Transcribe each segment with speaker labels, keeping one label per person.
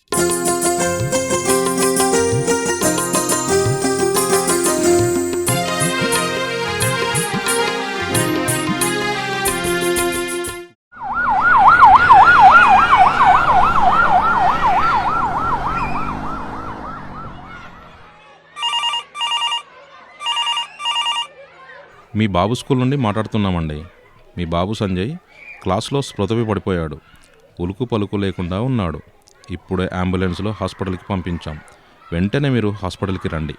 Speaker 1: మీ బాబు school నుండి మాట్లాడుతున్నామండి. మీ బాబు సంజయ్ క్లాస్లో స్పృహ పడిపోయాడు. ఉలుకు పలుకు లేకుండా ఉన్నాడు. ఇప్పుడే అంబులెన్స్లో హాస్పిటల్కి పంపించాం. వెంటనే మీరు హాస్పిటల్కి రండి.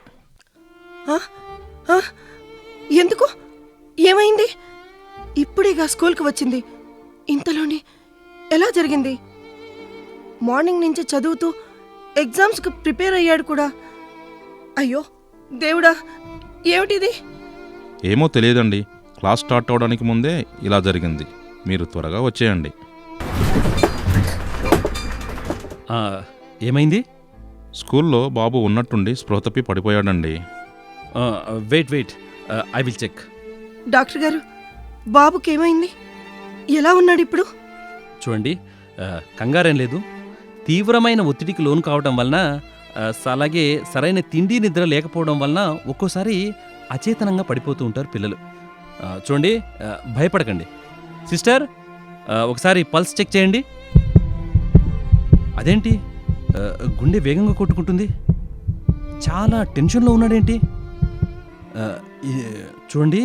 Speaker 2: ఎందుకు? ఏమైంది? ఇప్పుడేగా స్కూల్కి వచ్చింది. ఇంతలోనే ఎలా జరిగింది? మార్నింగ్ నుంచి చదువుతూ ఎగ్జామ్స్కి ప్రిపేర్ అయ్యాడు కూడా. అయ్యో దేవుడా, ఏమిటిది?
Speaker 1: ఏమో తెలియదండి. క్లాస్ స్టార్ట్ అవడానికి ముందే ఇలా జరిగింది. మీరు త్వరగా వచ్చేయండి.
Speaker 3: ఏమైంది?
Speaker 1: స్కూల్లో బాబు ఉన్నట్టుండి స్పృహ తప్పి పడిపోయాడండి.
Speaker 3: Wait I will check.
Speaker 2: Doctor గారు, బాబుకి ఏమైంది? ఎలా ఉన్నాడు ఇప్పుడు?
Speaker 3: చూడండి, కంగారేం లేదు. తీవ్రమైన ఒత్తిడికి లోను కావడం వలన, అలాగే సరైన తిండి నిద్ర లేకపోవడం వలన ఒక్కోసారి అచేతనంగా పడిపోతూ ఉంటారు పిల్లలు. చూడండి, భయపడకండి. సిస్టర్, ఒకసారి పల్స్ చెక్ చేయండి. అదేంటి, గుండె వేగంగా కొట్టుకుంటుంది? చాలా టెన్షన్లో ఉన్నాడేంటి? చూడండి,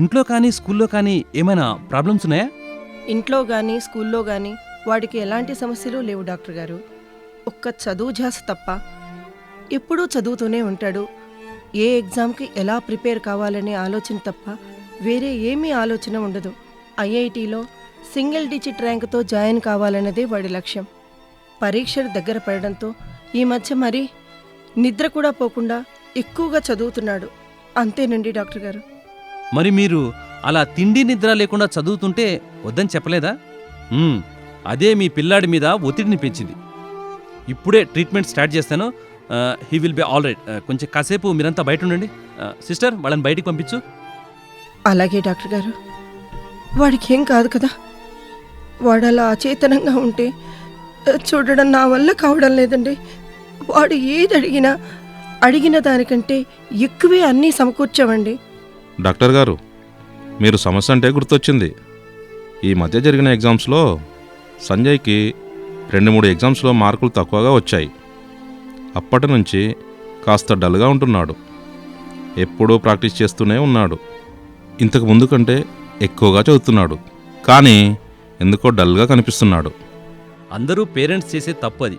Speaker 3: ఇంట్లో కానీ స్కూల్లో కానీ ఏమైనా ప్రాబ్లమ్స్ ఉన్నాయా?
Speaker 2: ఇంట్లో కానీ స్కూల్లో కానీ వాడికి ఎలాంటి సమస్యలు లేవు డాక్టర్ గారు. ఒక్క చదువు ఝాస తప్ప. ఎప్పుడూ చదువుతూనే ఉంటాడు. ఏ ఎగ్జామ్కి ఎలా ప్రిపేర్ కావాలనే ఆలోచన తప్ప వేరే ఏమీ ఆలోచన ఉండదు. ఐఐటీలో సింగిల్ డిజిట్ ర్యాంకుతో జాయిన్ కావాలన్నదే వాడి లక్ష్యం. పరీక్షలు దగ్గర పడడంతో ఈ మధ్య మరీ నిద్ర కూడా పోకుండా ఎక్కువగా చదువుతున్నాడు. అంతేనండి డాక్టర్ గారు.
Speaker 3: మరి మీరు అలా తిండి నిద్ర లేకుండా చదువుతుంటే వద్దని చెప్పలేదా? అదే మీ పిల్లాడి మీద ఒత్తిడిని పెంచింది. ఇప్పుడే ట్రీట్మెంట్ స్టార్ట్ చేస్తాను. He will be all right. కొంచెం కాసేపు మీరంతా బయట ఉండండి. సిస్టర్, వాళ్ళని బయటికి పంపించు.
Speaker 2: అలాగే డాక్టర్ గారు. వాడికి ఏం కాదు కదా? వాడు అలా అచేతనంగా ఉంటే చూడడం నా వల్ల కావడం లేదండి. వాడు ఏది అడిగిన దానికంటే ఎక్కువే అన్నీ సమకూర్చామండి.
Speaker 1: డాక్టర్ గారు, మీరు సమస్య అంటే గుర్తొచ్చింది. ఈ మధ్య జరిగిన ఎగ్జామ్స్లో సంజయ్కి 2-3 ఎగ్జామ్స్లో మార్కులు తక్కువగా వచ్చాయి. అప్పటి నుంచి కాస్త డల్గా ఉంటున్నాడు. ఎప్పుడూ ప్రాక్టీస్ చేస్తూనే ఉన్నాడు. ఇంతకు ముందు కంటే ఎక్కువగా చదువుతున్నాడు. కానీ ఎందుకో డల్గా కనిపిస్తున్నాడు.
Speaker 3: అందరూ పేరెంట్స్ చేసే తప్పు అది.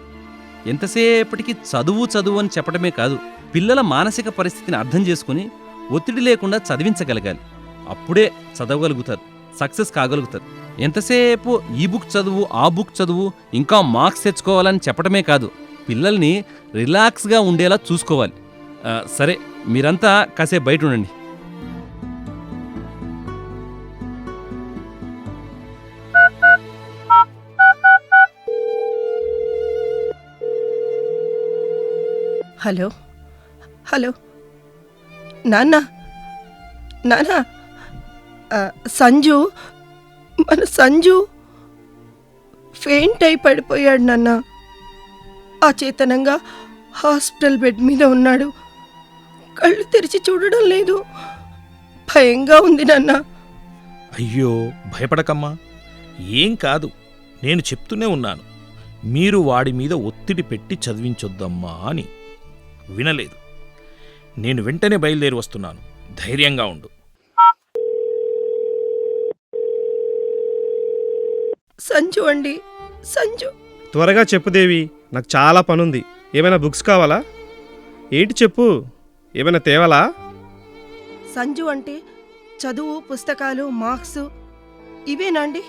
Speaker 3: ఎంతసేపటికి చదువు అని చెప్పడమే కాదు, పిల్లల మానసిక పరిస్థితిని అర్థం చేసుకుని ఒత్తిడి లేకుండా చదివించగలగాలి. అప్పుడే చదవగలుగుతారు, సక్సెస్ కాగలుగుతారు. ఎంతసేపు ఈ బుక్ చదువు, ఆ బుక్ చదువు, ఇంకా మార్క్స్ తెచ్చుకోవాలని చెప్పడమే కాదు, పిల్లల్ని రిలాక్స్గా ఉండేలా చూసుకోవాలి. సరే, మీరంతా కాసేపు బయట ఉండండి.
Speaker 2: హలో హలో నాన్న సంజు, మన సంజు ఫెయింట్ అయి పడిపోయాడు నాన్న. అచేతనంగా హాస్పిటల్ బెడ్ మీద ఉన్నాడు. కళ్ళు తెరిచి చూడడం లేదు. భయంగా ఉంది నాన్న.
Speaker 4: అయ్యో, భయపడకమ్మా, ఏం కాదు. నేను చెప్తూనే ఉన్నాను, మీరు వాడి మీద ఒత్తిడి పెట్టి చదివించొద్దమ్మా అని. వినలేదు. నేను వెంటనే బయలుదేరి వస్తున్నాను. ధైర్యంగా ఉండు.
Speaker 2: సంజు అండి, సంజు.
Speaker 5: త్వరగా చెప్పు దేవి, నాకు చాలా పనుంది. ఏమైనా బుక్స్ కావాలా? ఏంటి చెప్పు, ఏమైనా తేవాలా?
Speaker 2: సంజు అంటే చదువు, పుస్తకాలు, మార్క్స్ ఇవేనాండి?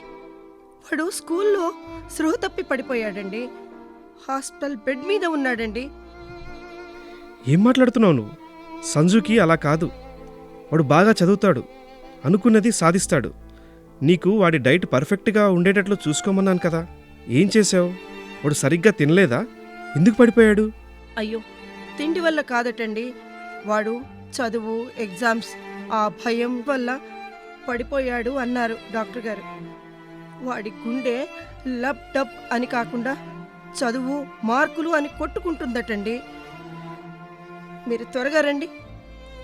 Speaker 2: వాడు స్కూల్లో స్పృహ తప్పి పడిపోయాడండి. హాస్పిటల్ బెడ్ మీద ఉన్నాడండి.
Speaker 5: ఏం మాట్లాడుతున్నావు నువ్వు? సంజుకి అలా కాదు. వాడు బాగా చదువుతాడు, అనుకున్నది సాధిస్తాడు. నీకు వాడి డైట్ పర్ఫెక్ట్గా ఉండేటట్లు చూసుకోమన్నాను కదా. ఏం చేశావు? వాడు సరిగ్గా తినలేదా? ఎందుకు పడిపోయాడు?
Speaker 2: అయ్యో, తిండి వల్ల కాదటండి. వాడు చదువు, ఎగ్జామ్స్, ఆ భయం వల్ల పడిపోయాడు అన్నారు డాక్టర్ గారు. వాడి గుండె లబ్ డబ్ అని కాకుండా చదువు మార్కులు అని కొట్టుకుంటుందటండి. మీరు త్వరగా రండి,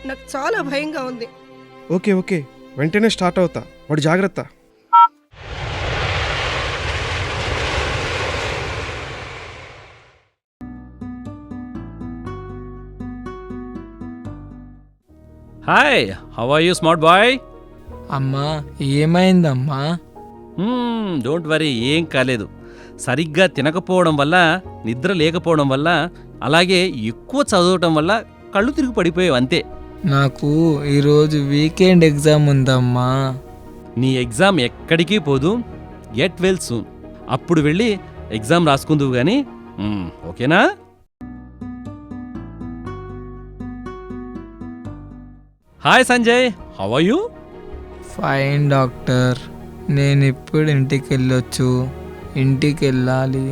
Speaker 2: నాకు చాలా భయంగా ఉంది.
Speaker 5: ఓకే ఓకే, వెంటనే స్టార్ట్ అవుతా. వాడు జాగ్రత్త.
Speaker 3: Hi, how are you smart boy?
Speaker 6: అమ్మా ఏమైందమ్మా?
Speaker 3: డోంట్ వరీ, ఏం కాలేదు. సరిగ్గా తినకపోవడం వల్ల, నిద్ర లేకపోవడం వల్ల, అలాగే ఎక్కువ చదవటం వల్ల కళ్ళు తిరిగి పడిపోయావు అంతే.
Speaker 6: నాకు ఈరోజు వీకెండ్ ఎగ్జామ్ ఉందమ్మా.
Speaker 3: నీ ఎగ్జామ్ ఎక్కడికి పోదు. Get well soon. అప్పుడు వెళ్ళి ఎగ్జామ్ రాసుకుందువు గాని, ఓకేనా? Hi Sanjay, how are you?
Speaker 6: Fine doctor. నేను ఇప్పుడు ఇంటికి వెళ్ళొచ్చు. ఇంటికి వెళ్ళాలి,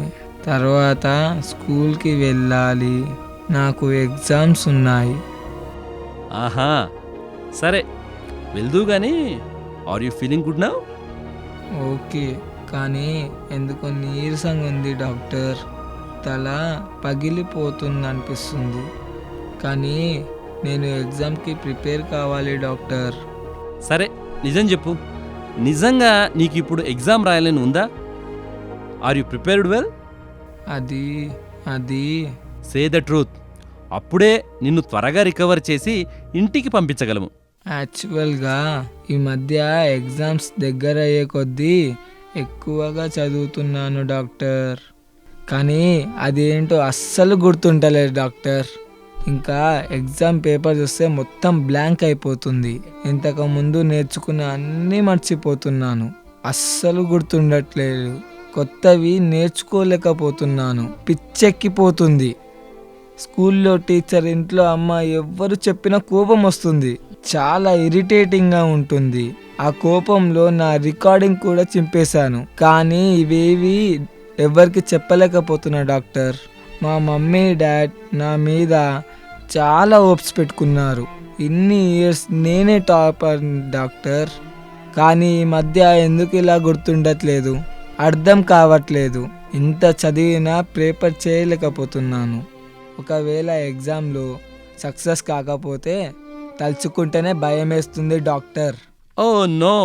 Speaker 6: తర్వాత స్కూల్కి వెళ్ళాలి. నాకు ఎగ్జామ్స్ ఉన్నాయి.
Speaker 3: ఆహా, సరే వెళ్దూ గాని. Are you feeling good now?
Speaker 6: Okay, కానీ ఎందుకో నీరసంగా ఉంది డాక్టర్. తల పగిలిపోతుంది అనిపిస్తుంది. కానీ నేను ఎగ్జామ్కి ప్రిపేర్ కావాలి డాక్టర్.
Speaker 3: సరే నిజం చెప్పు, నిజంగా నీకు ఇప్పుడు ఎగ్జామ్ రాయాలని ఉందా? Are you prepared well?
Speaker 6: అది
Speaker 3: సే ద ట్రూత్. అప్పుడే నిన్ను త్వరగా రికవర్ చేసి ఇంటికి పంపించగలము.
Speaker 6: యాక్చువల్గా ఈ మధ్య ఎగ్జామ్స్ దగ్గర అయ్యే కొద్దీ ఎక్కువగా చదువుతున్నాను డాక్టర్. కానీ అదేంటో అస్సలు గుర్తుంటలేదు డాక్టర్. ఇంకా ఎగ్జామ్ పేపర్ చూస్తే మొత్తం బ్లాంక్ అయిపోతుంది. ఇంతకుముందు నేర్చుకున్న అన్నీ మర్చిపోతున్నాను. అస్సలు గుర్తుండట్లేదు. కొత్తవి నేర్చుకోలేకపోతున్నాను. పిచ్చెక్కిపోతుంది. స్కూల్లో టీచర్, ఇంట్లో అమ్మ, ఎవ్వరు చెప్పినా కోపం వస్తుంది. చాలా ఇరిటేటింగ్గా ఉంటుంది. ఆ కోపంలో నా రికార్డింగ్ కూడా చింపేశాను. కానీ ఇవేవి ఎవరికి చెప్పలేకపోతున్నా డాక్టర్. మా మమ్మీ డాడ్ నా మీద చాలా హోప్స్ పెట్టుకున్నారు. ఇన్ని ఇయర్స్ నేనే టాపర్ డాక్టర్. కానీ ఈ మధ్య ఎందుకు ఇలా గుర్తుండట్లేదు, అర్థం కావట్లేదు. ఇంత చదివినా పేపర్ చేయలేకపోతున్నాను. ఒకవేళ ఎగ్జామ్లో సక్సెస్ కాకపోతే తలుచుకుంటేనే భయం వేస్తుంది doctor.
Speaker 3: Oh no,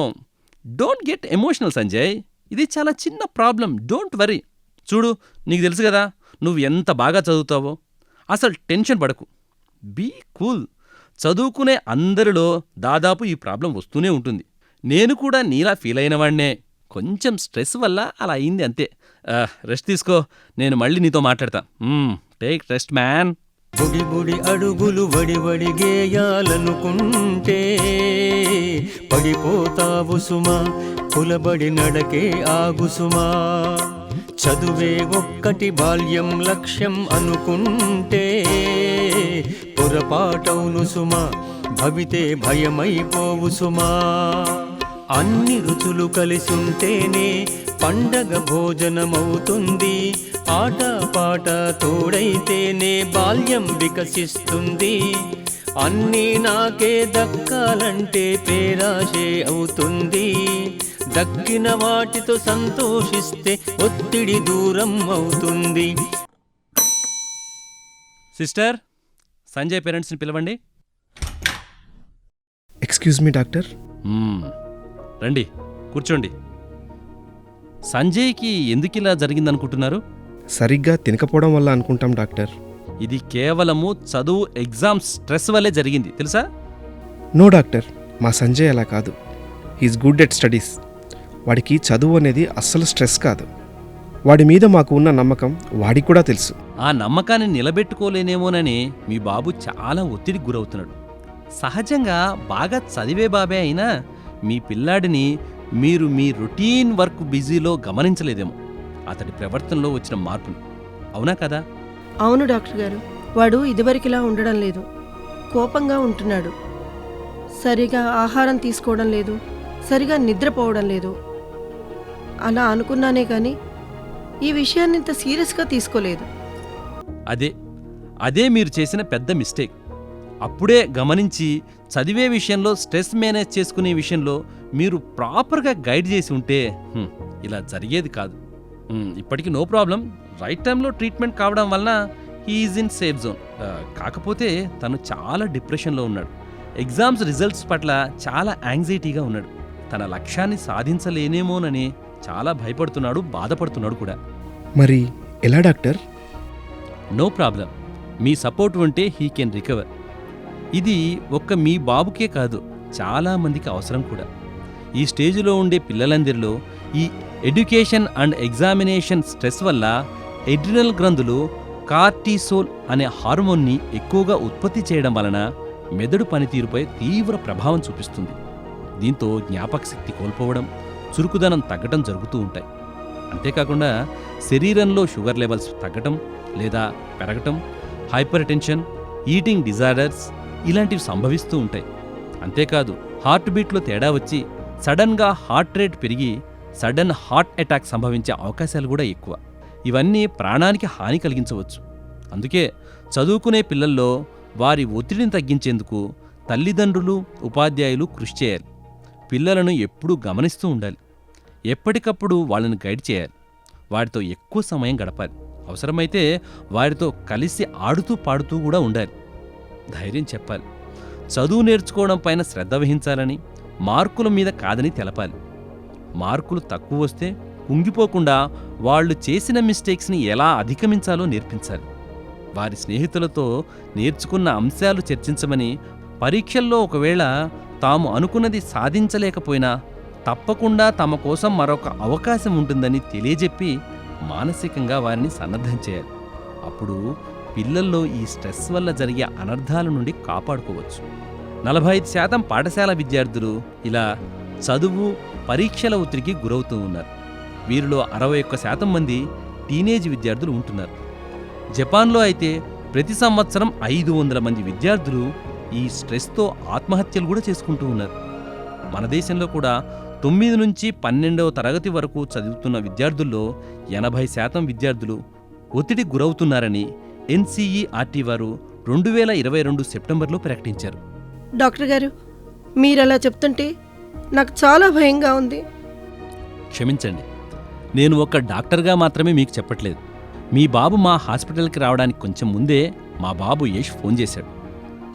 Speaker 3: don't get emotional Sanjay. ఇది చాలా చిన్న ప్రాబ్లం. Don't worry. చూడు, నీకు తెలుసు కదా నువ్వు ఎంత బాగా చదువుతావో. అసలు టెన్షన్ పడకు. Be cool. చదువుకునే అందరిలో దాదాపు ఈ ప్రాబ్లం వస్తూనే ఉంటుంది. నేను కూడా నీలా ఫీల్ అయిన వాడినే. కొంచెం స్ట్రెస్ వల్ల అలా అయింది అంతే. రెస్ట్ తీసుకో, నేను మళ్ళీ నీతో మాట్లాడతా. Take rest man.
Speaker 7: బుడి బుడి అడుగులు వడి వడి గేయాలనుకుంటే పడిపోతావు సుమా, కులబడి నడకే ఆగుసుమా. చదువే ఒక్కటి బాల్యం లక్ష్యం అనుకుంటే పొరపాటవును సుమా, భవితే భయమైపోవు సుమా. అన్ని రుచులు కలిసుంటేనే పండగ భోజనమవుతుంది. ఆట పాట తోడైతేనే బాల్యం వికసిస్తుంది. అన్నీ నాకే దక్కాలంటే పేరాశే అవుతుంది. దక్కిన వాటితో సంతోషిస్తే ఒత్తిడి దూరం అవుతుంది.
Speaker 3: సిస్టర్, సంజయ్ పేరెంట్స్ని పిలవండి.
Speaker 5: Excuse me doctor.
Speaker 3: రండి, కూర్చోండి. సంజయ్కి ఎందుకిలా జరిగిందనుకుంటున్నారు?
Speaker 5: సరిగ్గా తినకపోవడం వల్ల అనుకుంటాం డాక్టర్.
Speaker 3: ఇది కేవలము చదువు ఎగ్జామ్ స్ట్రెస్ వల్లే జరిగింది, తెలుసా?
Speaker 5: నో డాక్టర్, మా సంజయ్ అలా కాదు. He's good at studies. వాడికి చదువు అనేది అస్సలు స్ట్రెస్ కాదు. వాడి మీద మాకు ఉన్న నమ్మకం వాడికి కూడా తెలుసు.
Speaker 3: ఆ నమ్మకాన్ని నిలబెట్టుకోలేనేమోనని మీ బాబు చాలా ఒత్తిడికి గురవుతున్నాడు. సహజంగా బాగా చదివే బాబే అయినా మీ పిల్లాడిని మీరు మీ రొటీన్ వర్క్ బిజీలో గమనించలేదేమో, అతడి ప్రవర్తనలో వచ్చిన మార్పుని. అవునా కదా?
Speaker 2: అవును డాక్టర్ గారు, వాడు ఇదివరకిలా ఉండడం లేదు. కోపంగా ఉంటున్నాడు. సరిగా ఆహారం తీసుకోవడం లేదు, సరిగా నిద్రపోవడం లేదు. అలా అనుకున్నానే కానీ ఈ విషయాన్ని ఇంత సీరియస్గా తీసుకోలేదు.
Speaker 3: అదే మీరు చేసిన పెద్ద మిస్టేక్. అప్పుడే గమనించి చదివే విషయంలో, స్ట్రెస్ మేనేజ్ చేసుకునే విషయంలో మీరు ప్రాపర్గా గైడ్ చేసి ఉంటే ఇలా జరిగేది కాదు. ఇప్పటికీ నో ప్రాబ్లం. రైట్ టైంలో ట్రీట్మెంట్ కావడం వలన హీఈస్ ఇన్ సేఫ్ జోన్. కాకపోతే తను చాలా డిప్రెషన్లో ఉన్నాడు. ఎగ్జామ్స్ రిజల్ట్స్ పట్ల చాలా యాంగ్జైటీగా ఉన్నాడు. తన లక్ష్యాన్ని సాధించలేనేమోనని చాలా భయపడుతున్నాడు, బాధపడుతున్నాడు కూడా.
Speaker 5: మరి ఎలా డాక్టర్?
Speaker 3: No problem. మీ సపోర్ట్ ఉంటే హీ కెన్ రికవర్. ఇది ఒక్క మీ బాబుకే కాదు, చాలా మందికి అవసరం కూడా. ఈ స్టేజ్లో ఉండే పిల్లలందరిలో ఈ ఎడ్యుకేషన్ అండ్ ఎగ్జామినేషన్ స్ట్రెస్ వల్ల ఎడ్రినల్ గ్రంథులు కార్టిసోల్ అనే హార్మోన్ని ఎక్కువగా ఉత్పత్తి చేయడం వలన మెదడు పనితీరుపై తీవ్ర ప్రభావం చూపిస్తుంది. దీంతో జ్ఞాపక శక్తి కోల్పోవడం, చురుకుదనం తగ్గటం జరుగుతూ ఉంటాయి. అంతేకాకుండా శరీరంలో షుగర్ లెవెల్స్ తగ్గటం లేదా పెరగటం, హైపర్ టెన్షన్, ఈటింగ్ డిజార్డర్స్ ఇలాంటివి సంభవిస్తూ ఉంటాయి. అంతేకాదు హార్ట్ బీట్లో తేడా వచ్చి సడన్గా హార్ట్ రేట్ పెరిగి సడన్ హార్ట్ అటాక్ సంభవించే అవకాశాలు కూడా ఎక్కువ. ఇవన్నీ ప్రాణానికి హాని కలిగించవచ్చు. అందుకే చదువుకునే పిల్లల్లో వారి ఒత్తిడిని తగ్గించేందుకు తల్లిదండ్రులు, ఉపాధ్యాయులు కృషి చేయాలి. పిల్లలను ఎప్పుడూ గమనిస్తూ ఉండాలి. ఎప్పటికప్పుడు వాళ్ళని గైడ్ చేయాలి. వారితో ఎక్కువ సమయం గడపాలి. అవసరమైతే వారితో కలిసి ఆడుతూ పాడుతూ కూడా ఉండాలి. ధైర్యం చెప్పాలి. చదువు నేర్చుకోవడం పైన శ్రద్ధ వహించాలని, మార్కుల మీద కాదని తెలపాలి. మార్కులు తక్కువ వస్తే కుంగిపోకుండా వాళ్ళు చేసిన మిస్టేక్స్ని ఎలా అధిగమించాలో నేర్పించాలి. వారి స్నేహితులతో నేర్చుకున్న అంశాలు చర్చించమని, పరీక్షల్లో ఒకవేళ తాము అనుకున్నది సాధించలేకపోయినా తప్పకుండా తమ కోసం మరొక అవకాశం ఉంటుందని తెలియజెప్పి మానసికంగా వారిని సన్నద్ధం చేయాలి. అప్పుడు పిల్లల్లో ఈ స్ట్రెస్ వల్ల జరిగే అనర్థాల నుండి కాపాడుకోవచ్చు. 45% పాఠశాల విద్యార్థులు ఇలా చదువు, పరీక్షల ఒత్తిడికి గురవుతూ ఉన్నారు. వీరిలో 61% మంది టీనేజ్ విద్యార్థులు ఉంటున్నారు. జపాన్లో అయితే ప్రతి సంవత్సరం 500 మంది విద్యార్థులు ఈ స్ట్రెస్తో ఆత్మహత్యలు కూడా చేసుకుంటూ ఉన్నారు. మన దేశంలో కూడా 9 నుంచి 12వ తరగతి వరకు చదువుతున్న విద్యార్థుల్లో 80% విద్యార్థులు ఒత్తిడికి గురవుతున్నారని ఎన్సీఈఆర్టీ వారు 2022 సెప్టెంబర్లో ప్రకటించారు.
Speaker 2: డాక్టర్ గారు, మీరలా చెప్తుంటే నాకు చాలా భయంగా ఉంది.
Speaker 3: క్షమించండి, నేను ఒక డాక్టర్గా మాత్రమే మీకు చెప్పట్లేదు. మీ బాబు మా హాస్పిటల్కి రావడానికి కొంచెం ముందే మా బాబు యష్ ఫోన్ చేశాడు.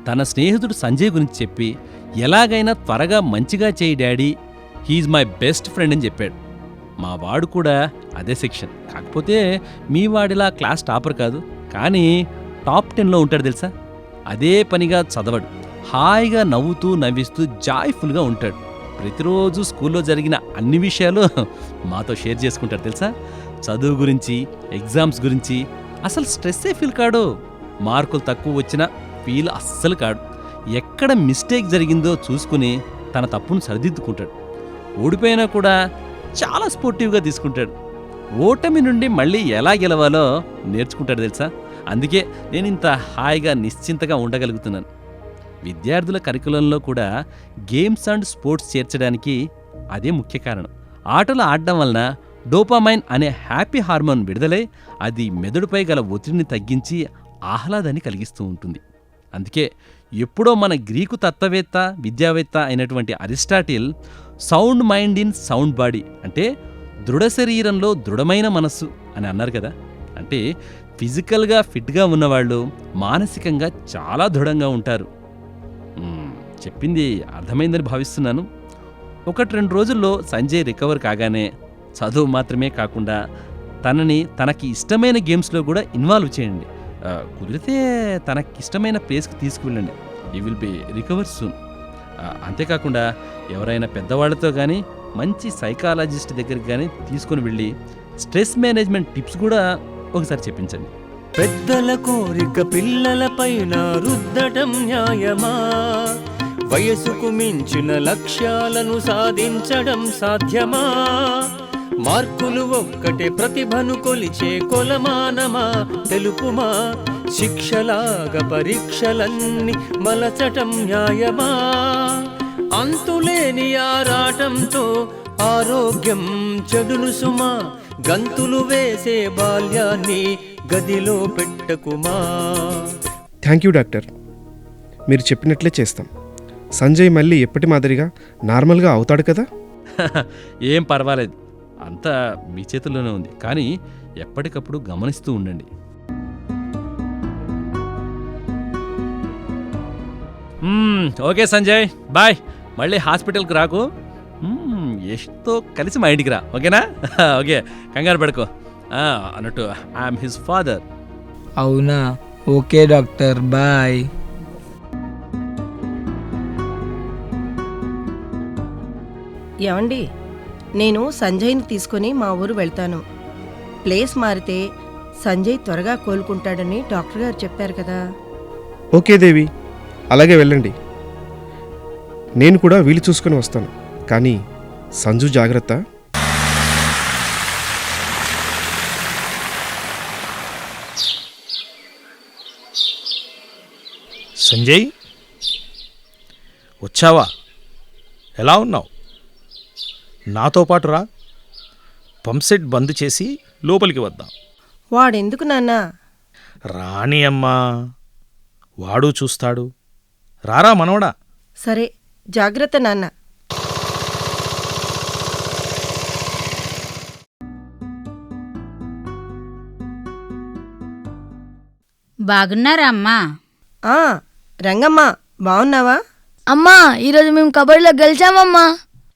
Speaker 3: తన స్నేహితుడు సంజయ్ గురించి చెప్పి, ఎలాగైనా త్వరగా మంచిగా చేయి daddy, he is my best friend అని చెప్పాడు. మా వాడు కూడా అదే సెక్షన్. కాకపోతే మీ వాడిలా క్లాస్ టాపర్ కాదు, కానీ టాప్ 10లో ఉంటాడు తెలుసా. అదే పనిగా చదవడు, హాయిగా నవ్వుతూ నవ్విస్తూ జాయ్ఫుల్గా ఉంటాడు. ప్రతిరోజు స్కూల్లో జరిగిన అన్ని విషయాలు మాతో షేర్ చేసుకుంటాడు తెలుసా. చదువు గురించి, ఎగ్జామ్స్ గురించి అసలు స్ట్రెస్సే ఫీల్ కాడు. మార్కులు తక్కువ వచ్చినా ఫీల్ అస్సలు కాడు. ఎక్కడ మిస్టేక్ జరిగిందో చూసుకుని తన తప్పును సరిదిద్దుకుంటాడు. ఓడిపోయినా కూడా చాలా స్పోర్టివ్గా తీసుకుంటాడు. ఓటమి నుండి మళ్ళీ ఎలా గెలవాలో నేర్చుకుంటాడు తెలుసా. అందుకే నేను ఇంత హాయిగా నిశ్చింతగా ఉండగలుగుతున్నాను. విద్యార్థుల కరికులంలో కూడా గేమ్స్ అండ్ స్పోర్ట్స్ చేర్చడానికి అదే ముఖ్య కారణం. ఆటలు ఆడడం వలన డోపామైన్ అనే హ్యాపీ హార్మోన్ విడుదలై అది మెదడుపై గల ఒత్తిడిని తగ్గించి ఆహ్లాదాన్ని కలిగిస్తూ ఉంటుంది. అందుకే ఎప్పుడో మన గ్రీకు తత్వవేత్త, విద్యావేత్త అయినటువంటి Aristotle sound mind in sound body అంటే దృఢ శరీరంలో దృఢమైన మనస్సు అని అన్నారు కదా. అంటే ఫిజికల్గా ఫిట్గా ఉన్నవాళ్ళు మానసికంగా చాలా దృఢంగా ఉంటారు. చెప్పింది అర్థమైందని భావిస్తున్నాను. 1-2 రోజుల్లో సంజయ్ రికవర్ కాగానే చదువు మాత్రమే కాకుండా తనకి ఇష్టమైన గేమ్స్లో కూడా ఇన్వాల్వ్ చేయండి. కుదిరితే తనకి ఇష్టమైన ప్లేస్కి తీసుకువెళ్ళండి. ఈ విల్ బి రికవర్ సూన్. అంతేకాకుండా ఎవరైనా పెద్దవాళ్లతో కానీ మంచి సైకాలజిస్ట్ దగ్గరికి కానీ తీసుకుని వెళ్ళి స్ట్రెస్ మేనేజ్మెంట్ టిప్స్ కూడా ఒకసారి చెప్పించండి.
Speaker 7: పెద్దల కోరిక పిల్లలపైన రుద్దటం న్యాయమా? వయసుకు మించిన లక్ష్యాలను సాధించడం సాధ్యమా? మార్కులు ఒక్కటే ప్రతిభను కొలిచే కొలమానమా? తెలుపుమా? శిక్షలాగా పరీక్షలన్నీ మలచటం న్యాయమా? అంతులేని ఆరాటంతో ఆరోగ్యం చెడును సుమా. గంతులు వేసే బాల్యాన్ని గదిలో పెట్టకుమా.
Speaker 5: థ్యాంక్ యూ డాక్టర్, మీరు చెప్పినట్లే చేస్తాం. సంజయ్ మళ్ళీ ఎప్పటి మాదిరిగా నార్మల్గా అవుతాడు కదా?
Speaker 3: ఏం పర్వాలేదు. అంతా మీ చేతుల్లోనే ఉంది, కానీ ఎప్పటికప్పుడు గమనిస్తూ ఉండండి. Okay Sanjay, bye. మళ్ళీ హాస్పిటల్కి రాకు. యష్తో కలిసి మా ఇంటికి రా, ఓకేనా? ఓకే, కంగారు పడుకో. అన్నట్టు ఐఎమ్ హిజ్ ఫాదర్.
Speaker 6: అవునా? Okay doctor, bye.
Speaker 2: ఏమండి, నేను సంజయ్ని తీసుకొని మా ఊరు వెళ్తాను. ప్లేస్ మారితే సంజయ్ త్వరగా కోలుకుంటాడని డాక్టర్ గారు చెప్పారు కదా.
Speaker 5: ఓకే దేవి, అలాగే వెళ్ళండి. నేను కూడా వీలు చూసుకొని వస్తాను. కానీ సంజు జాగ్రత్త.
Speaker 4: సంజయ్, వచ్చావా? ఎలా ఉన్నావు? నాతో పాటు రా. పంప్సెట్ బంద్ చేసి లోపలికి వద్దాం.
Speaker 2: వాడెందుకు నాన్నా?
Speaker 4: రాణి అమ్మా, వాడు చూస్తాడు. రారా మనవడా.
Speaker 2: సరే, జాగ్రత్త నాన్న.
Speaker 8: బాగున్నారా అమ్మా?
Speaker 2: ఆ, రంగమ్మ, బావున్నావా?
Speaker 9: అమ్మా, ఈరోజు మేము కబడ్డీలో గెలిచామమ్మా.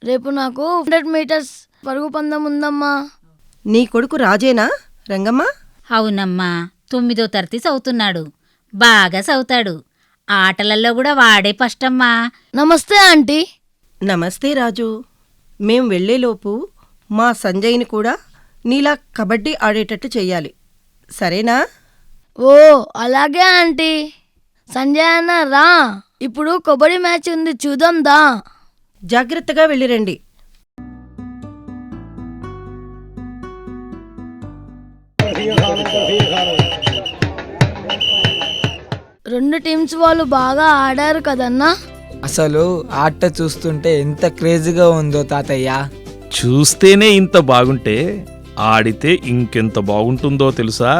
Speaker 9: రేపు నాకు 100 మీటర్స్ పరుగు పందెం ఉందమ్మా.
Speaker 2: నీ కొడుకు రాజేనా రంగమ్మ?
Speaker 8: అవునమ్మా, 9వ తరగతి చదువుతున్నాడు. బాగా చదువుతాడు. ఆటలలో కూడా వాడే ఫస్టమ్మా.
Speaker 9: నమస్తే ఆంటీ.
Speaker 2: నమస్తే రాజు. మేం వెళ్లేలోపు మా సంజయ్ని కూడా నీలా కబడ్డీ ఆడేటట్టు చెయ్యాలి, సరేనా?
Speaker 9: ఓ అలాగే ఆంటీ. సంజయ్ అన్న రా, ఇప్పుడు కబడ్డీ మ్యాచ్ ఉంది, చూద్దాం దా.
Speaker 2: జాగ్రత్తగా వెళ్ళిరండి.
Speaker 9: రెండు టీమ్స్ వాళ్ళు బాగా ఆడారు కదన్నా.
Speaker 6: అసలు ఆట చూస్తుంటే ఎంత క్రేజీగా ఉందో తాతయ్య.
Speaker 4: చూస్తేనే ఇంత బాగుంటే ఆడితే ఇంకెంత బాగుంటుందో తెలుసా?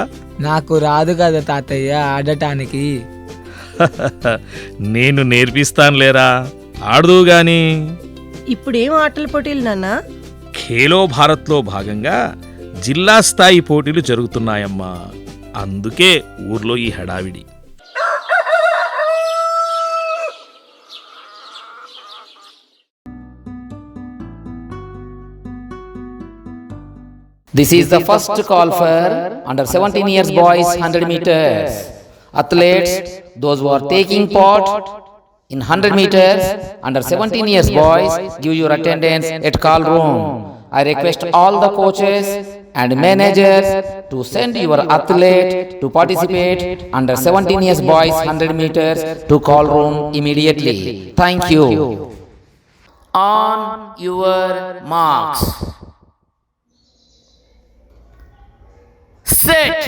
Speaker 6: నాకు రాదు కదా తాతయ్య ఆడటానికి.
Speaker 4: నేను నేర్పిస్తానులేరా, ఆడుదు గాని.
Speaker 2: ఇప్పుడేం ఆటల పోటీలు నాన్నా?
Speaker 4: ఖేలో భారత్లో భాగంగా జిల్లా స్థాయి పోటీలు జరుగుతున్నాయమ్మా. అందుకే ఊర్లో ఈ హడావిడి.
Speaker 10: This is the first call for under 17 years boys 100 meters. Athletes, those who are taking part in 100 meters under 17 years boys, give your attendance at call room. I request all the coaches and managers to send your athlete to participate under 17 years boys 100 meters to call room immediately. Thank you. On your marks. Set.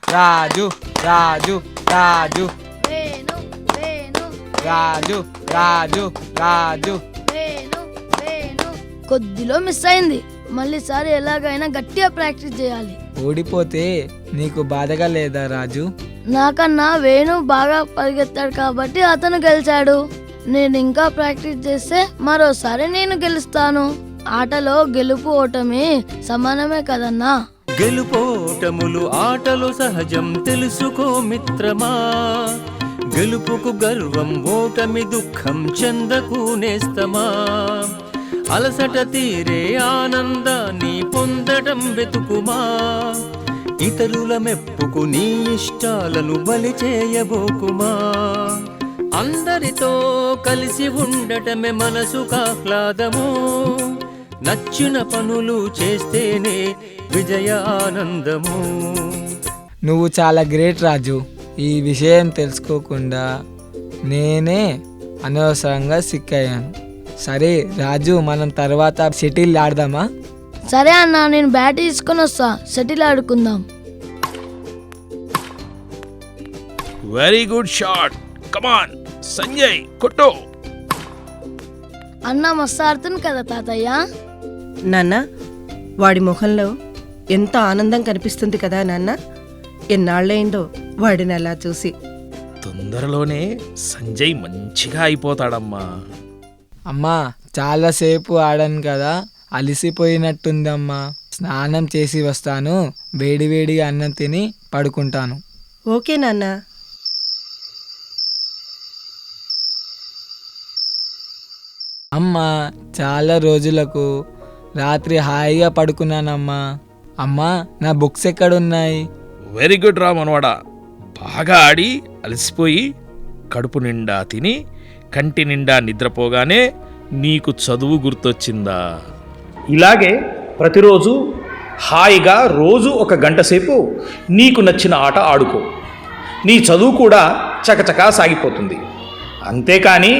Speaker 6: Raju Raju Raju
Speaker 9: Venu Venu
Speaker 6: Raju Raju Raju.
Speaker 9: Venu Venu. కొద్దిలో miss అయింది, మళ్ళీ సారి ఎలాగైనా గట్టిగా practice చేయాలి.
Speaker 6: ఓడిపోతే నీకు బాధగా లేదా రాజు?
Speaker 9: నాకన్నా వేణు బాగా పరిగెత్తాడు కాబట్టి అతను గెలిచాడు. నేను ఇంకా ప్రాక్టీస్ చేస్తే మరోసారి నేను గెలుస్తాను. ఆటలో గెలుపు ఓటమి సమానమే కదన్నా.
Speaker 7: గెలుపోటములు ఆటలు సహజం, తెలుసుకో మిత్రమా. గెలుపుకు గర్వం, ఓటమి దుఃఖం, చెందకు నేస్తమా. అలసట తీరే ఆనందాన్ని పొందటం వెతుకుమా. ఇతరుల మెప్పుకు నీ ఇష్టాలను బలి చేయబోకుమా. అందరితో కలిసి ఉండటమే మనసుకు ఆహ్లాదము. నచ్చిన పనులు చేస్తేనే విజయ ఆనందము.
Speaker 6: నువ్వు చాలా గ్రేట్ రాజు. ఈ విషయం తెలుసుకోకుండా నేనే అనవసరంగా సిక్కయ్యాను. సరే రాజు, మనం తర్వాత షటిల్ ఆడదామా?
Speaker 9: సరే అన్న, నేను బ్యాట్ తీసుకొని వస్తా, షటిల్ ఆడుకుందాం.
Speaker 4: Very good shot. Come on Sanjay, కొట్టు.
Speaker 9: అన్న మస్తు ఆడుతుంది కదా తాతయ్య.
Speaker 2: నాన్న, వాడి ముఖంలో ఎంత ఆనందం కనిపిస్తుంది కదా నాన్న. ఎన్నాళ్ళైందో వాడిని అలా చూసి.
Speaker 4: తొందరలోనే సంజయ్ మంచిగా అయిపోతాడమ్మా.
Speaker 6: అమ్మా, చాలాసేపు ఆడాను కదా, అలసిపోయినట్టుందమ్మా. స్నానం చేసి వస్తాను, వేడివేడిగా అన్నం తిని పడుకుంటాను.
Speaker 2: ఓకే నాన్న.
Speaker 6: అమ్మా, చాలా రోజులకు రాత్రి హాయిగా పడుకున్నానమ్మా. అమ్మా, నా బుక్స్ ఎక్కడున్నాయి?
Speaker 4: వెరీ గుడ్ రా మనవాడా. బాగా ఆడి అలసిపోయి కడుపు నిండా తిని కంటి నిండా నిద్రపోగానే నీకు చదువు గుర్తొచ్చిందా? ఇలాగే ప్రతిరోజు హాయిగా రోజు 1 గంట సేపు నీకు నచ్చిన ఆట ఆడుకో. నీ చదువు కూడా చకచకా సాగిపోతుంది. అంతేకాని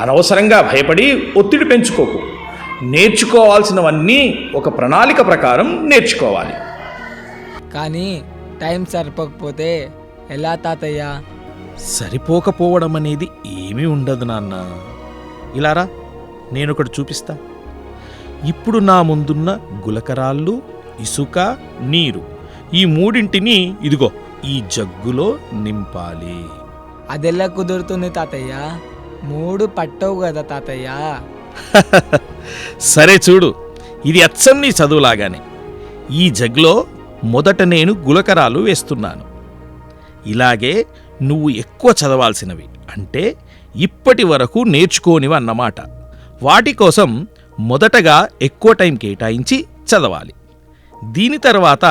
Speaker 4: అనవసరంగా భయపడి ఒత్తిడి పెంచుకోకు. నేర్చుకోవాల్సినవన్నీ ఒక ప్రణాళిక ప్రకారం నేర్చుకోవాలి.
Speaker 6: కానీ టైం సరిపోకపోతే ఎలా తాతయ్య?
Speaker 4: సరిపోకపోవడం అనేది ఏమీ ఉండదు నాన్న. ఇలారా, నేనొకటి చూపిస్తా. ఇప్పుడు నా ముందున్న గులకరాళ్ళు, ఇసుక, నీరు, ఈ మూడింటిని ఇదిగో ఈ జగ్గులో నింపాలి.
Speaker 6: అదెలా కుదురుతుంది తాతయ్య? 3 పట్టవు కదా తాతయ్య.
Speaker 4: సరే చూడు, ఇది అచ్చం నీ చదువులాగానే. ఈ జగ్లో మొదట నేను గులకరాలు వేస్తున్నాను. ఇలాగే నువ్వు ఎక్కువ చదవాల్సినవి, అంటే ఇప్పటి వరకు నేర్చుకోనివి అన్నమాట. వాటి కోసం మొదటగా ఎక్కువ టైం కేటాయించి చదవాలి. దీని తర్వాత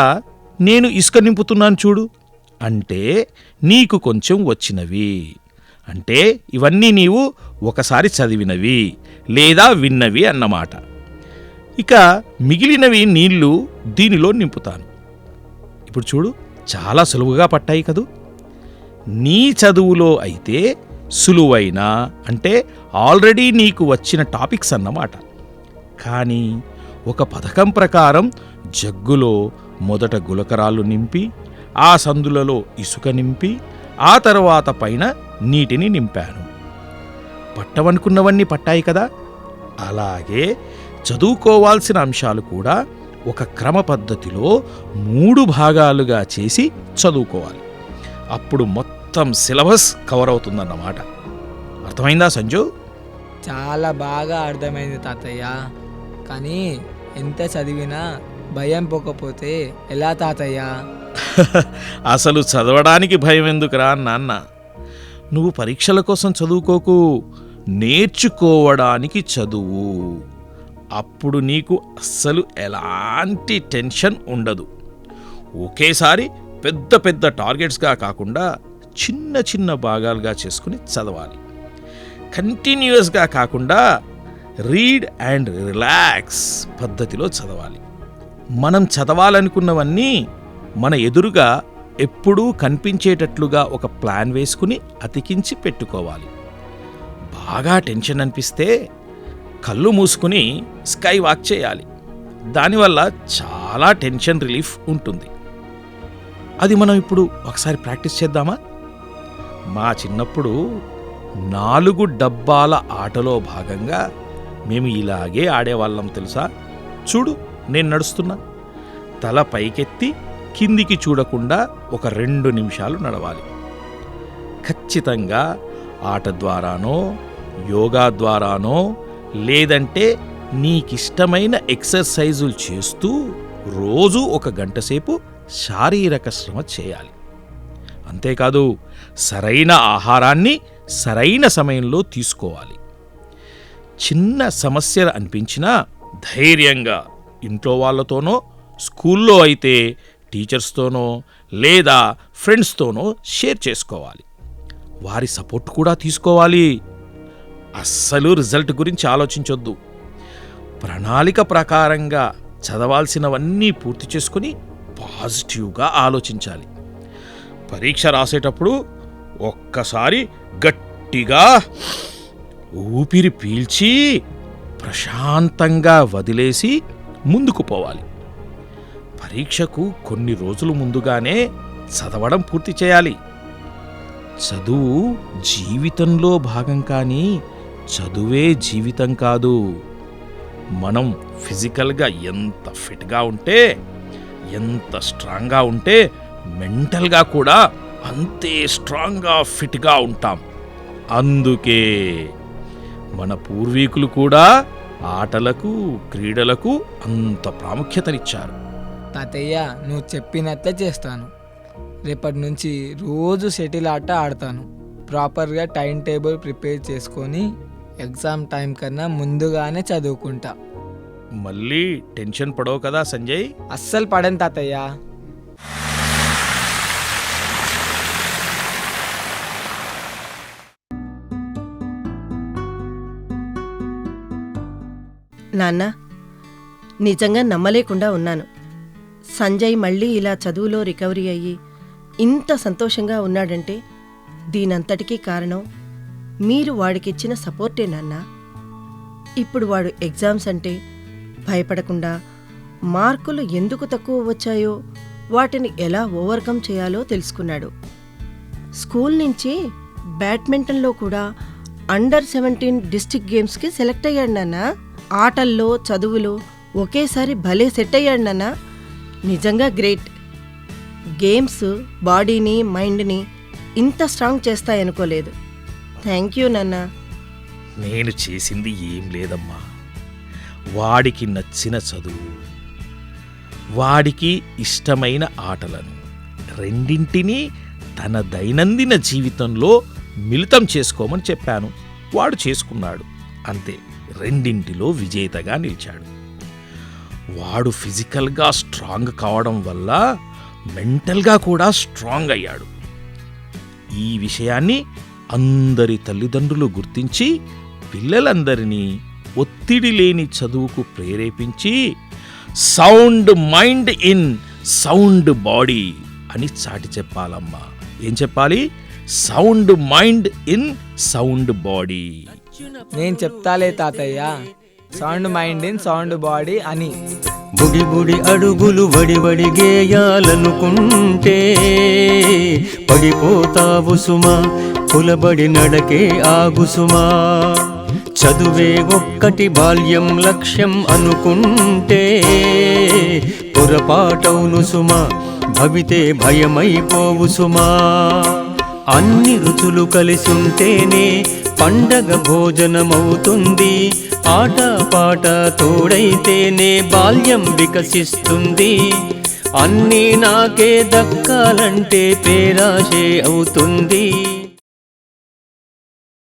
Speaker 4: నేను ఇసుక నింపుతున్నాను చూడు, అంటే నీకు కొంచెం వచ్చినవి. అంటే ఇవన్నీ నీవు ఒకసారి చదివినవి లేదా విన్నవి అన్నమాట. ఇక మిగిలినవి నీళ్లు దీనిలో నింపుతాను. ఇప్పుడు చూడు, చాలా సులువుగా పట్టాయి కదూ. నీ చదువులో అయితే సులువైన, అంటే ఆల్రెడీ నీకు వచ్చిన టాపిక్స్ అన్నమాట. కానీ ఒక పథకం ప్రకారం జగ్గులో మొదట గులకరాళ్ళు నింపి, ఆ సందులలో ఇసుక నింపి, ఆ తర్వాత పైన నీటిని నింపాను. పట్టవనుకున్నవన్నీ పట్టాయి కదా. అలాగే చదువుకోవాల్సిన అంశాలు కూడా ఒక క్రమ పద్ధతిలో 3 భాగాలుగా చేసి చదువుకోవాలి. అప్పుడు మొత్తం సిలబస్ కవర్ అవుతుందన్నమాట. అర్థమైందా సంజు?
Speaker 6: చాలా బాగా అర్థమైంది తాతయ్య. కానీ ఎంత చదివినా భయం పోకపోతే ఎలా తాతయ్య?
Speaker 4: అసలు చదవడానికి భయం ఎందుకురా నాన్న? నువ్వు పరీక్షల కోసం చదువుకోకు, నేర్చుకోవడానికి చదువు. అప్పుడు నీకు అస్సలు ఎలాంటి టెన్షన్ ఉండదు. ఒకేసారి పెద్ద పెద్ద టార్గెట్స్గా కాకుండా చిన్న చిన్న భాగాలుగా చేసుకుని చదవాలి. కంటిన్యూస్గా కాకుండా రీడ్ అండ్ రిలాక్స్ పద్ధతిలో చదవాలి. మనం చదవాలనుకున్నవన్నీ మన ఎదురుగా ఎప్పుడూ కనిపించేటట్లుగా ఒక ప్లాన్ వేసుకుని అతికించి పెట్టుకోవాలి. బాగా టెన్షన్ అనిపిస్తే కళ్ళు మూసుకుని స్కై వాక్ చేయాలి. దానివల్ల చాలా టెన్షన్ రిలీఫ్ ఉంటుంది. అది మనం ఇప్పుడు ఒకసారి ప్రాక్టీస్ చేద్దామా? మా చిన్నప్పుడు 4 డబ్బాల ఆటలో భాగంగా మేము ఇలాగే ఆడేవాళ్ళం తెలుసా. చూడు, నేను నడుస్తున్నా. తల పైకెత్తి కిందికి చూడకుండా ఒక 2 నిమిషాలు నడవాలి. ఖచ్చితంగా ఆట ద్వారానో, యోగా ద్వారానో, లేదంటే నీకిష్టమైన ఎక్సర్సైజులు చేస్తూ రోజు 1 గంట సేపు శారీరక శ్రమ చేయాలి. అంతేకాదు, సరైన ఆహారాన్ని సరైన సమయంలో తీసుకోవాలి. చిన్న సమస్యలు అనిపించినా ధైర్యంగా ఇంట్లో వాళ్ళతోనో, స్కూల్లో అయితే టీచర్స్తోనో లేదా ఫ్రెండ్స్తోనో షేర్ చేసుకోవాలి. వారి సపోర్ట్ కూడా తీసుకోవాలి. అస్సలు రిజల్ట్ గురించి ఆలోచించొద్దు. ప్రణాళిక ప్రకారంగా చదవాల్సినవన్నీ పూర్తి చేసుకుని పాజిటివ్గా ఆలోచించాలి. పరీక్ష రాసేటప్పుడు ఒక్కసారి గట్టిగా ఊపిరి పీల్చి ప్రశాంతంగా వదిలేసి ముందుకు పోవాలి. పరీక్షకు కొన్ని రోజులు ముందుగానే చదవడం పూర్తి చేయాలి. చదువు జీవితంలో భాగం, కానీ చదువే జీవితం కాదు. మనం ఫిజికల్గా ఎంత ఫిట్గా ఉంటే, ఎంత స్ట్రాంగ్గా ఉంటే, మెంటల్గా కూడా అంతే స్ట్రాంగ్గా ఫిట్గా ఉంటాం. అందుకే మన పూర్వీకులు కూడా ఆటలకు క్రీడలకు అంత ప్రాముఖ్యతనిచ్చారు.
Speaker 6: తాతయ్య నువ్వు చెప్పినట్లే చేస్తాను. రేపటి నుంచి రోజు షటిల్ ఆట ఆడతాను. ప్రాపర్గా టైం టేబుల్ ప్రిపేర్ చేసుకొని ఎగ్జామ్ టైం కన్నా ముందుగానే చదువుకుంటా.
Speaker 4: మళ్ళీ టెన్షన్ పడవు కదా సంజయ్?
Speaker 6: అస్సలు పడను తాతయ్య.
Speaker 2: నాన్న, నిజంగా నమ్మలేకుండా ఉన్నాను. సంజయ్ మళ్ళీ ఇలా చదువులో రికవరీ అయ్యి ఇంత సంతోషంగా ఉన్నాడంటే దీనంతటికీ కారణం మీరు వాడికిచ్చిన సపోర్టే నాన్న. ఇప్పుడు వాడు ఎగ్జామ్స్ అంటే భయపడకుండా మార్కులు ఎందుకు తక్కువ వచ్చాయో వాటిని ఎలా ఓవర్కమ్ చేయాలో తెలుసుకున్నాడు. స్కూల్ నుంచి బ్యాడ్మింటన్లో కూడా అండర్-17 డిస్ట్రిక్ట్ గేమ్స్కి సెలెక్ట్ అయ్యాడు నాన్న. ఆటల్లో చదువులో ఒకేసారి భలే సెట్ అయ్యాడు నాన్న. నిజంగా గ్రేట్. గేమ్స్ బాడీని మైండ్ని ఇంత స్ట్రాంగ్ చేస్తాయనుకోలేదు. థ్యాంక్ యూ నాన్న.
Speaker 4: నేను చేసింది ఏం లేదమ్మా. వాడికి నచ్చిన చదువు, వాడికి ఇష్టమైన ఆటలను రెండింటినీ తన దైనందిన జీవితంలో మిళితం చేసుకోమని చెప్పాను. వాడు చేసుకున్నాడు. అంతే, రెండింటిలో విజేతగా నిలిచాడు. వాడు ఫిజికల్గా స్ట్రాంగ్ కావడం వల్ల మెంటల్గా కూడా స్ట్రాంగ్ అయ్యాడు. ఈ విషయాన్ని అందరి తల్లిదండ్రులు గుర్తించి పిల్లలందరినీ ఒత్తిడి లేని చదువుకు ప్రేరేపించి sound mind in sound body అని చాటి చెప్పాలమ్మా. ఏం చెప్పాలి? Sound mind in sound body.
Speaker 6: నేను చెప్తాలే తాతయ్య, sound mind in sound body అని.
Speaker 7: బుడి బుడి అడుగులు వడి గేయాలనుకుంటే పడిపోతావు సుమా, కులబడి నడకే ఆగు సుమా. చదువే ఒక్కటి బాల్యం లక్ష్యం అనుకుంటే పొరపాటవును సుమా, భవితే భయమైపోవు సుమా. అన్ని రుచులు కలిసుంటేనే పండగ భోజనమవుతుంది. ఆట పాట తోడైతేనే బాల్యం వికసిస్తుంది. అన్నీ నాకే దక్కాలంటే పేరాశే అవుతుంది.